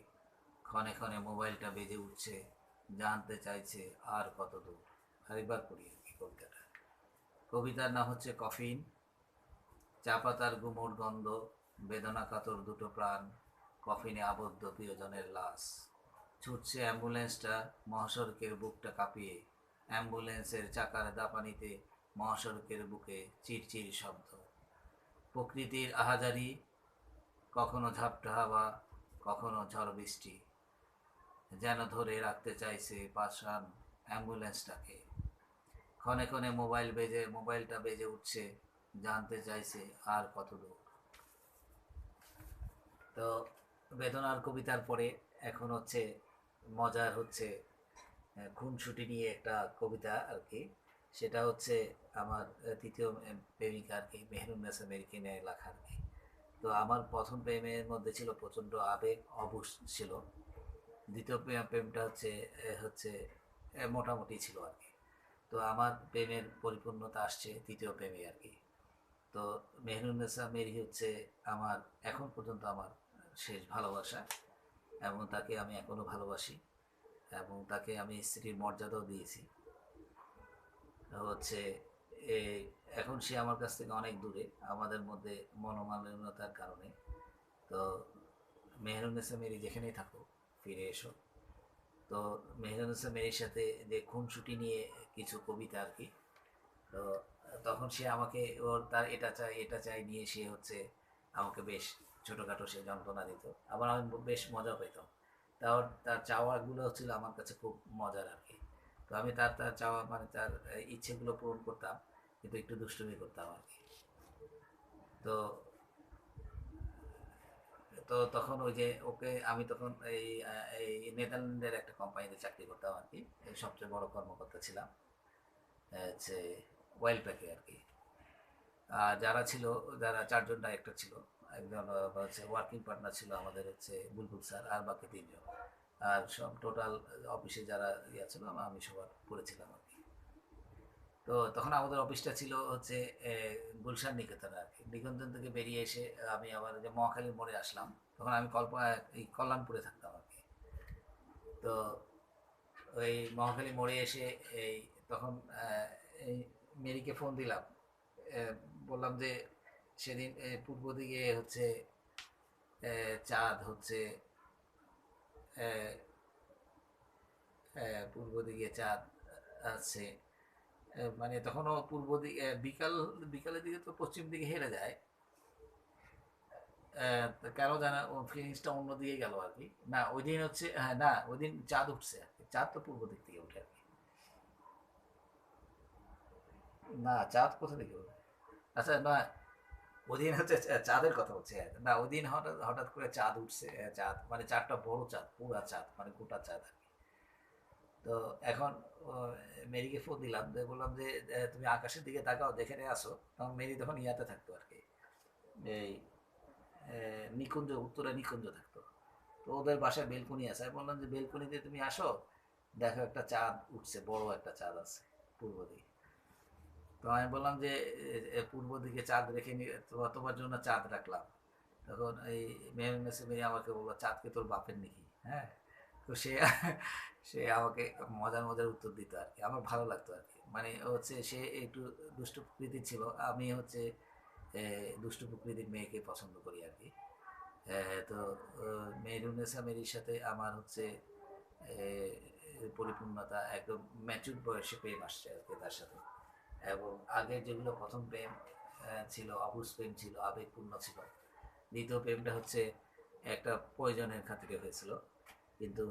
ক্ষণে ক্ষণে মোবাইলটা বেজে উঠছে, জানতে চাইছে আর কত দূর। আরেকবার পড়ি আর কি কবিতাটা। কবিতার নাম হচ্ছে কফিন। চা পাতার গুমোট গন্ধ, বেদনা কাতর দুটো প্রাণ, কফিনে আবদ্ধ প্রিয়জনের লাশ, ছুটছে অ্যাম্বুলেন্সটা মহাসড়কের বুকটা কাঁপিয়ে, অ্যাম্বুলেন্সের চাকার দাপানিতে মহাসড়কের বুকে চিরচির শব্দ, প্রকৃতির আহাজারি, কখনো ঝাপটা হাওয়া, কখনো ঝড় বৃষ্টি, যেন ধরে রাখতে চাইছে পাষাণ অ্যাম্বুলেন্সটাকে, ক্ষণে ক্ষণে মোবাইলটা বেজে উঠছে, জানতে চাইছে আর কত দূর। তো বেদনার কবিতার পরে এখন হচ্ছে মজার হচ্ছে খুনসুটি নিয়ে একটা কবিতা আর কি। সেটা হচ্ছে আমার তৃতীয় প্রেমিকা আর কি, মেহরুন্নেসা মেরিকে নিয়ে লেখা আর কি। তো আমার প্রথম প্রেমের মধ্যে ছিল প্রচণ্ড আবেগ, অবুঝ ছিল। দ্বিতীয় প্রেমটা হচ্ছে মোটামুটি ছিল আর কি। তো আমার প্রেমের পরিপূর্ণতা আসছে তৃতীয় প্রেমে আর কি। তো মেহরুন্নেসা মেরি হচ্ছে আমার এখন পর্যন্ত আমার শেষ ভালোবাসা, এবং তাকে আমি এখনও ভালোবাসি, এবং তাকে আমি স্ত্রীর মর্যাদাও দিয়েছি। হচ্ছে এই এখন সে আমার কাছ থেকে অনেক দূরে, আমাদের মধ্যে মনোমালিন্যতার কারণে। তো মেহরুন্নেসা মেরি যেখানেই থাকো, ফিরে এসো। তো মেহরুন্নেসা মেরির সাথে যে খুনসুটি নিয়ে কিছু কবিতা আর কি। তো তখন সে আমাকে তার এটা চাই নিয়ে সে হচ্ছে আমাকে বেশ ছোটোখাটো সে যন্ত্রণা দিত, আবার আমি বেশ মজা পেতাম। তার চাওয়াগুলো হচ্ছিল আমার কাছে খুব মজার আর কি। তো আমি তার চাওয়া মানে তার ইচ্ছেগুলো পূরণ করতাম, কিন্তু একটু দুষ্টুমি করতাম আর কি। তো তো তখন ওই যে ওকে আমি তখন এই নেদারল্যান্ডের একটা কোম্পানিতে চাকরি করতাম আর কি, সবচেয়ে বড় কর্মকর্তা ছিলাম হচ্ছে ওয়েল প্যাকে আর কি। যারা ছিল, যারা চারজন ডাইরেক্টর ছিল, একজন হচ্ছে ওয়ার্কিং পার্টনার ছিল আমাদের হচ্ছে বুলবুল স্যার, আর বাকি তিনজন। আর সব টোটাল অফিসে যারা ছিল আমি সবার পড়েছিলাম আর কি। তো তখন আমাদের অফিসটা ছিল হচ্ছে গুলশান নিকেতনে আর কি। নিকেতন থেকে বেরিয়ে এসে আমি আবার যে মহাখালীর মোড়ে আসলাম, তখন আমি এই কল্যাণপুরে থাকতাম আর কি। তো ওই মহাখালী মোড়ে এসে এই তখন এই মেরিকে ফোন দিলাম, বললাম যে সেদিন পূর্ব দিকে হচ্ছে চাঁদ হচ্ছে পূর্ব দিকে চাঁদ আছে, মানে তখনও পূর্ব দিকে বিকালের দিকে তো পশ্চিম দিকে হেরে যায়। কেন জানা ও ফিলিংসটা অন্যদিকে গেল আর কি। না ওই দিন হচ্ছে, হ্যাঁ না ওই দিন চাঁদ উঠছে আর কি, চাঁদ তো পূর্ব দিক থেকে উঠে আর কি। না চাঁদ কোথা থেকে উঠে? আচ্ছা না, ওদিন হচ্ছে চাঁদের কথা বলছি। না ওদিন হঠাৎ হঠাৎ করে চাঁদ উঠছে, চাঁদ মানে চাঁদটা বড় চাঁদ, পুরা চাঁদ মানে গোটা চাঁদ আর কি। তো এখন মেরিকে ফোন দিলাম, বললাম যে তুমি আকাশের দিকে তাকাও, যেখানে আসো। তখন মেরি তখন ইয়াতে থাকতো আর কি, এই নিকুঞ্জ, উত্তরে নিকুঞ্জ থাকতো। তো ওদের বাসায় বেলকনি আছে, আমি বললাম যে বেলকনিতে তুমি আসো, দেখো একটা চাঁদ উঠছে, বড় একটা চাঁদ আছে পূর্ব দিকে। তো আমি বললাম যে পূর্ব দিকে চাঁদ রেখে তোমার জন্য চাঁদ রাখলাম। তখন এই মেহরুন্নেসা মেরি আমাকে বললো, চাঁদ কি তোর বাপের নাকি? হ্যাঁ, তো সে সে আমাকে মজার মজার উত্তর দিত আর কি, আমার ভালো লাগতো আর কি। মানে হচ্ছে সে একটু দুষ্ট প্রকৃতির ছিল, আমি হচ্ছে দুষ্ট প্রকৃতির মেয়েকে পছন্দ করি আর কি। তো মেহরুন্নেসা মেরির সাথে আমার হচ্ছে পরিপূর্ণতা একদম ম্যাচুর বয়সে প্রেম আসছে আর কি তার সাথে। এবং আগের যেগুলো প্রথম প্রেম ছিল, অবুঝ প্রেম ছিল, আবেগপূর্ণ ছিল। দ্বিতীয় প্রেমটা হচ্ছে একটা প্রয়োজনের খাতিরে হয়েছিল, কিন্তু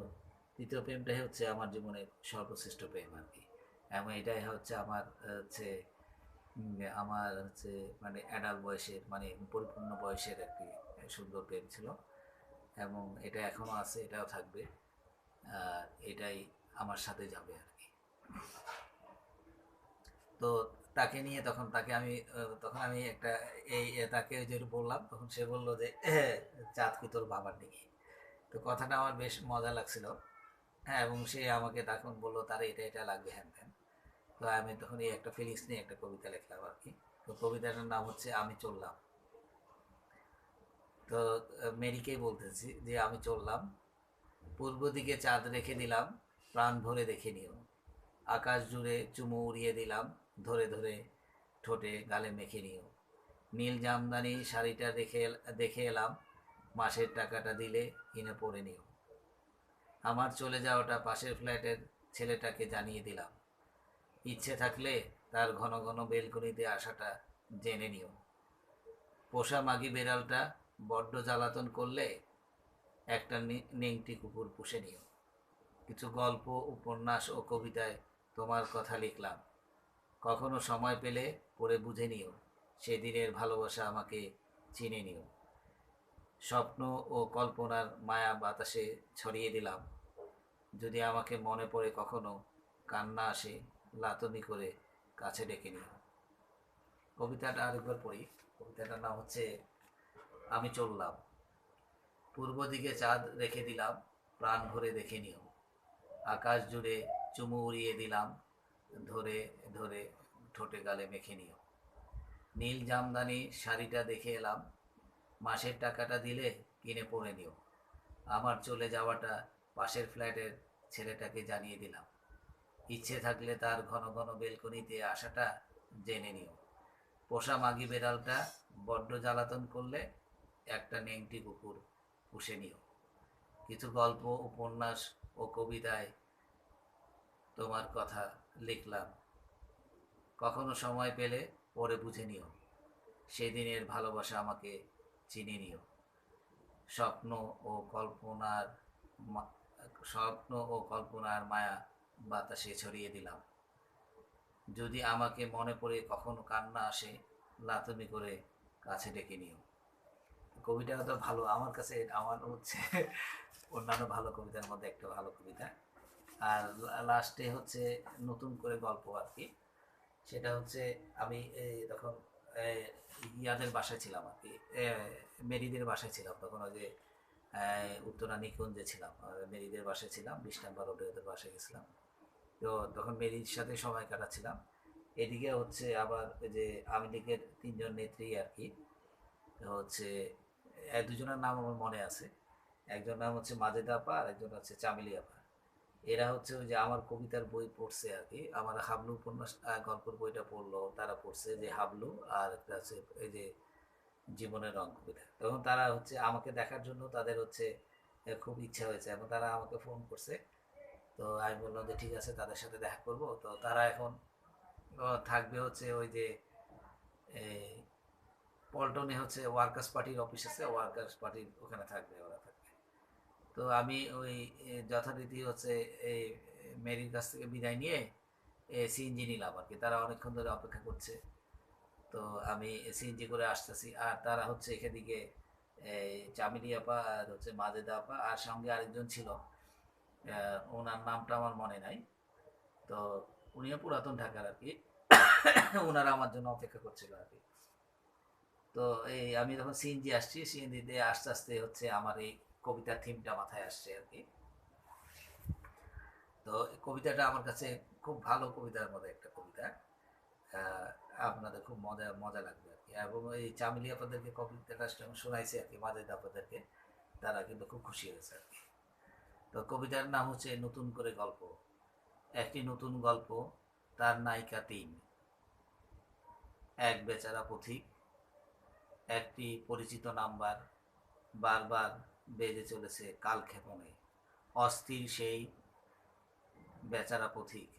তৃতীয় প্রেমটাই হচ্ছে আমার জীবনের সর্বশ্রেষ্ঠ প্রেম আর কি। এবং এটাই হচ্ছে আমার হচ্ছে আমার হচ্ছে মানে অ্যাডাল্ট বয়সের, মানে পরিপূর্ণ বয়সের একটি সুন্দর প্রেম ছিল। এবং এটা এখনও আছে, এটাও থাকবে, আর এটাই আমার সাথে যাবে আর কি। তো তাকে নিয়ে তখন তাকে আমি তখন আমি একটা তাকে যে বললাম, তখন সে বলল যে চাঁদ কি তোর বাবার নাকি? তো কথাটা আমার বেশ মজা লাগছিল। হ্যাঁ, এবং সে আমাকে তখন বললো তার এটা এটা লাগবে, হ্যান ত্যান। তো আমি তখন এই একটা ফিলিংস নিয়ে একটা কবিতা লিখলাম আর কি। তো কবিতাটার নাম হচ্ছে আমি চললাম। তো মেরিকেই বলতেছি যে আমি চললাম, পূর্ব দিকে চাঁদ রেখে দিলাম, প্রাণ ভরে দেখে নিও। আকাশ জুড়ে চুমু উড়িয়ে দিলাম, ধরে ধরে ঠোঁটে গালে মেখে নিও। নীল জামদানি শাড়িটা দেখে এলাম, মাসের টাকাটা দিলে কিনে পরে নিও। আমার চলে যাওয়াটা পাশের ফ্ল্যাটের ছেলেটাকে জানিয়ে দিলাম। ইচ্ছে থাকলে তার ঘন ঘন বেলকনিতে আসাটা জেনে নিও। পোষা মাগি বেড়ালটা বড্ড জ্বালাতন করলে একটা নেংটি কুকুর পুষে নিও। কিছু গল্প, উপন্যাস ও কবিতায় তোমার কথা লিখলাম, কখনো সময় পেলে পড়ে বুঝে নিও। সেদিনের ভালোবাসা আমাকে চিনে নিও। স্বপ্ন ও কল্পনার মায়া বাতাসে ছড়িয়ে দিলাম, যদি আমাকে মনে পড়ে কখনো, কান্না আসে লাতনি করে কাছে ডেকে নিও। কবিতাটা আরেকবার পড়ি। কবিতাটার নাম হচ্ছে আমি চললাম, পূর্ব দিকে চাঁদ রেখে দিলাম, প্রাণ ভরে দেখে নিও। আকাশ জুড়ে চুমু উড়িয়ে দিলাম, ধরে ধরে ঠোঁটে গালে মেখে নিও। নীল জামদানি শাড়িটা দেখে এলাম, মাসের টাকাটা দিলে কিনে পরে নিও। আমার চলে যাওয়াটা পাশের ফ্ল্যাটের ছেলেটাকে জানিয়ে দিলাম। ইচ্ছে থাকলে তার ঘন ঘন বেলকনিতে আসাটা জেনে নিও। পোষা মাগি বেড়ালটা বড্ড জ্বালাতন করলে একটা নেংটি কুকুর পুষে নিও। কিছু গল্প, উপন্যাস ও কবিতায় তোমার কথা লিখলাম, কখনো সময় পেলে পড়ে বুঝে নিও। সেদিনের ভালোবাসা আমাকে চিনে নিও। স্বপ্ন ও কল্পনার স্বপ্ন ও কল্পনার মায়া বাতাসে ছড়িয়ে দিলাম, যদি আমাকে মনে পড়ে কখনো, কান্না আসে লাতমি করে কাছে ডেকে নিও। কবিতাটা তো ভালো, আমার কাছে আমার হচ্ছে অন্যান্য ভালো কবিতার মধ্যে একটা ভালো কবিতা। আর লাস্টে হচ্ছে নতুন করে গল্প আর কি। সেটা হচ্ছে আমি তখন ইয়াদের বাসায় ছিলাম আর কি, মেরিদের বাসায় ছিলাম তখন, ওই যে উত্তরা নিকুঞ্জে ছিলাম, মেরিদের বাসায় ছিলাম, 20 নম্বর রোডে ওদের বাসায় গেছিলাম। তো তখন মেরির সাথে সময় কাটাচ্ছিলাম। এদিকে হচ্ছে আবার ওই যে আওয়ামী লীগের 3 জন নেত্রী আর কি, হচ্ছে দুজনের নাম আমার মনে আছে। একজন নাম হচ্ছে মাজেদা আপা, আর একজন হচ্ছে চামেলি আপা। এরা হচ্ছে ওই যে আমার কবিতার বই পড়ছে আর কি, আমার হাবলু উপন্যাস গল্পের বইটা পড়লো, তারা পড়ছে যে হাবলু, আর একটা আছে এই যে জীবনের রং কবিতা। তখন তারা হচ্ছে আমাকে দেখার জন্য তাদের হচ্ছে খুব ইচ্ছা হয়েছে, এবং তারা আমাকে ফোন করছে। তো আমি বললাম যে ঠিক আছে, তাদের সাথে দেখা করব। তো তারা এখন থাকবে হচ্ছে ওই যে পল্টনে হচ্ছে ওয়ার্কার্স পার্টির অফিস আছে, ওয়ার্কার্স পার্টির ওখানে থাকবে, ওরা থাকবে। তো আমি ওই যথারীতি হচ্ছে এই মেরির কাছ থেকে বিদায় নিয়ে সিএনজি নিলাম আর কি, তারা অনেকক্ষণ ধরে অপেক্ষা করছে। তো আমি সিএনজি করে আসতেছি, আর তারা হচ্ছে এখাদিকে এই চামিলি আপা আর হচ্ছে মাজেদা আপা, আর সঙ্গে আরেকজন ছিল, ওনার নামটা আমার মনে নাই। তো উনিও পুরাতন ঢাকার আর কি। ওনারা আমার জন্য অপেক্ষা করছিল আর কি। তো এই আমি যখন সিএনজি আসছি, সিএনজিতে আস্তে আস্তে হচ্ছে আমার এই কবিতার থিমটা মাথায় আসছে আর কি। তো কবিতাটা আমার কাছে খুব ভালো কবিতার মধ্যে একটা কবিতা। আপনাদের খুব মজা মজা লাগবে আর কি। এবং এই চামেলি আপনাদেরকে কবিতাটা শোনাইছি আর কি, মাজেদ আপনাদেরকে, তারা কিন্তু খুব খুশি হয়েছে আর কি। তো কবিতার নাম হচ্ছে নতুন করে গল্প। একটি নতুন গল্প, তার নায়িকা তিন। এক বেচারা পথিক, একটি পরিচিত নাম্বার বারবার বেজে চলেছে কালক্ষেপণে। অস্থির সেই বেচারা পথিক,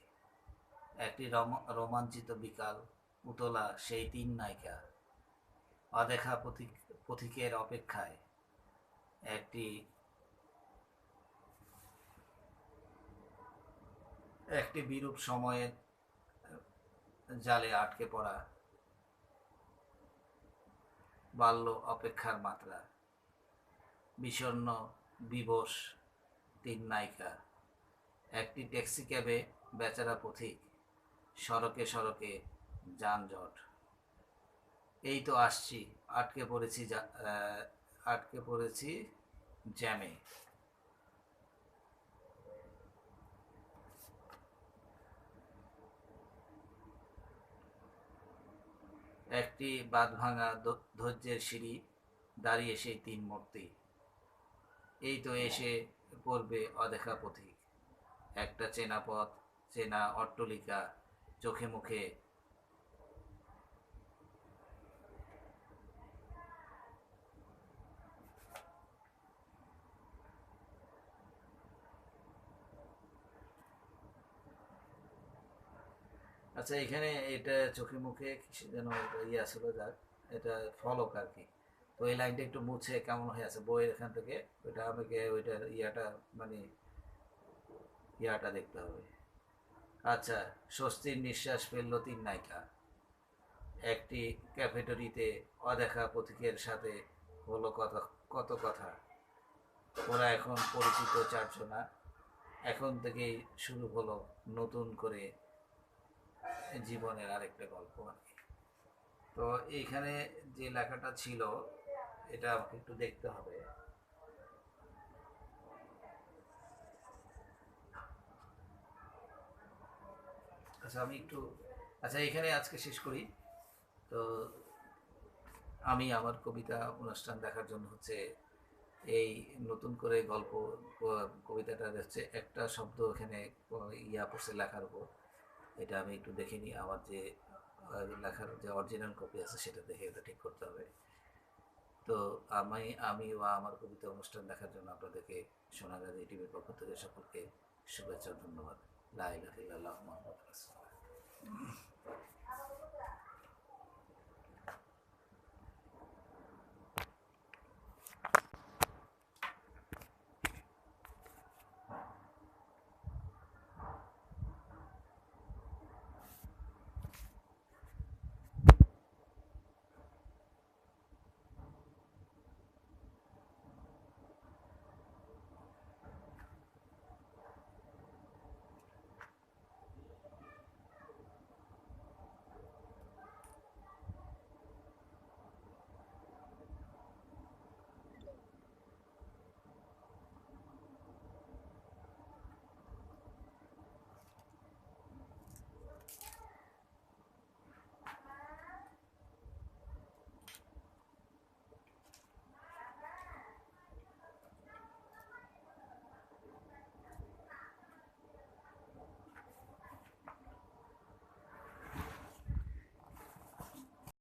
একটি রোমাঞ্চিত বিকাল, উতলা সেই তিন নায়িকা। অদেখা পথিকের অপেক্ষায় একটি একটি বিরূপ সময়ের জালে আটকে পড়া বাল্য অপেক্ষার মাত্রা। বিষণ্ণ বিবশ তিন নায়িকা। একটি ট্যাক্সি ক্যাবে বেচারা পথিক, সড়কে সড়কে যানজট। এই তো আসছি, আটকে পড়েছি জ্যামে। একটি বাঁধভাঙা ধৈর্যের সিঁড়ি, দাঁড়িয়ে সেই তিন মূর্তি। এই তো এসে পড়বে অদেখা পথিক। একটা চেনা পথ, চেনা অট্টলিকা, চোখে মুখে। আচ্ছা, এখানে এটা চোখে মুখে কিসে যেন ইয়ে ছিল, যাক এটা ফলক আর কি। তো এই লাইনটা একটু মুছে কেমন হয়ে আছে বইয়ের এখান থেকে, ওইটা আমাকে ওইটার মানে ইয়াটা দেখতে হবে। আচ্ছা, স্বস্তির নিঃশ্বাস ফেললো তিন নায়িকা। একটি ক্যাফেটরিতে অদেখা পথিকের সাথে হলো কত কথা। ওরা এখন পরিচিত চারজনা। এখন থেকেই শুরু হলো নতুন করে জীবনের আরেকটা গল্প আর কি। তো এইখানে যে লেখাটা ছিল, এটা আমাকে একটু দেখতে হবে। আচ্ছা, আচ্ছা, এখানে আজকে শেষ করি। তো আমি আমার কবিতা অনুষ্ঠান দেখার জন্য হচ্ছে এই নতুন করে গল্প কবিতাটা হচ্ছে একটা শব্দ এখানে ইয়া পড়ছে লেখার উপর। এটা আমি একটু দেখে নিই, আমার যে লেখার যে অরিজিনাল কপি আছে সেটা দেখে এটা ঠিক করতে হবে। তো আমি বা আমার কবিতা অনুষ্ঠান দেখার জন্য আপনাদেরকে সোনাগাজী টিভির পক্ষ থেকে সকলকে শুভেচ্ছা, ধন্যবাদ। লা ইলাহা ইল্লাল্লাহু মুহাম্মাদুর রাসূলুল্লাহ।